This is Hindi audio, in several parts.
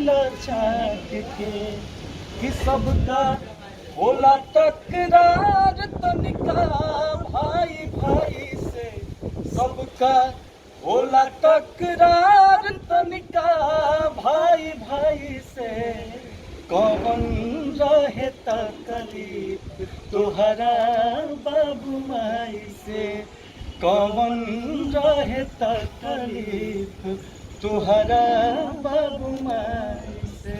नीला झांक के कि सबका होला तकरार तनिका भाई भाई से, सबका होला तकरार तनिका भाई भाई से। कौन रहे तकलीफ तुहरा बाबू माई से, कौन रहे तकलीफ तुहरा बाबू माई से।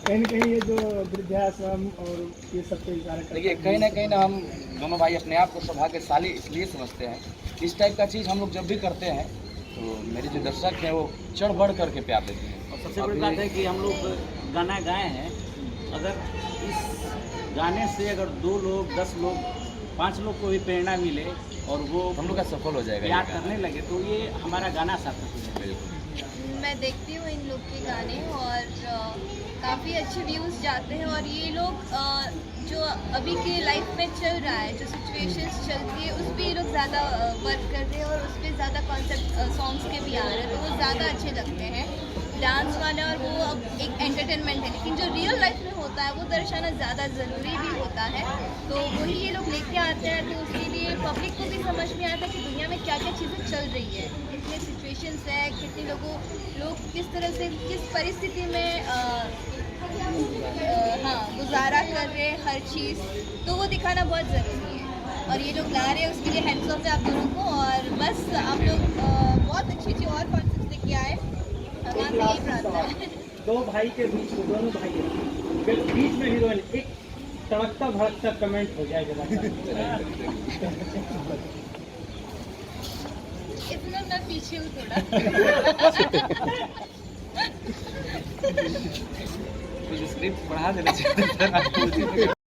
कहीं न कहीं ये जो वृद्धाश्रम और ये सब पे देखिए कहीं ना हम दोनों भाई अपने आप को सौभाग्यशाली इसलिए समझते हैं, इस टाइप का चीज़ हम लोग जब भी करते हैं तो मेरे जो दर्शक हैं वो चढ़ बढ़ करके प्यार देते हैं। और सबसे बड़ी बात है कि हम लोग गाना गाए हैं, अगर इस गाने से अगर 2 लोग 10 लोग 5 लोग को भी प्रेरणा मिले और वो हम लोग का सफल हो जाएगा याद करने लगे तो ये हमारा गाना सार्थक हो जाएगा। मैं देखती हूँ इन लोग के गाने और काफ़ी अच्छे व्यूज़ जाते हैं और ये लोग जो अभी के लाइफ में चल रहा है, जो सिचुएशंस चलती है उस पर ये लोग ज़्यादा वर्क कर रहे हैं और उस पर ज़्यादा कॉन्सेप्ट सॉन्ग्स के भी आ रहे हैं तो वो ज़्यादा अच्छे लगते हैं डांस वाले। और वो अब एक एंटरटेनमेंट है, लेकिन जो रियल लाइफ में होता है वो दर्शाना ज़्यादा ज़रूरी भी होता है, तो वही ये लोग लेके आते हैं। तो उसके लिए पब्लिक को भी समझ में आता है कि दुनिया में क्या क्या चीज़ें चल रही है, कितने सिचुएशंस है, कितने लोग किस तरह से किस परिस्थिति में गुजारा कर रहे हैं हर चीज़, तो वो दिखाना बहुत ज़रूरी है। और ये लोग गा रहे हैं उसके लिए हैंड्स ऑफ है आप दोनों को। और बस आप लोग बहुत अच्छी और कॉन्सेप्ट लेके आए, भगवान से यही प्रार्थना है। 2 भाई के बीच में, दोनों भाई के बीच में हीरोइन, एक तड़कता भड़कता कमेंट हो जाए जरा। इतना मैं पीछे हूँ थोड़ा। कुछ स्क्रिप्ट पढ़ा देना चाहिए था।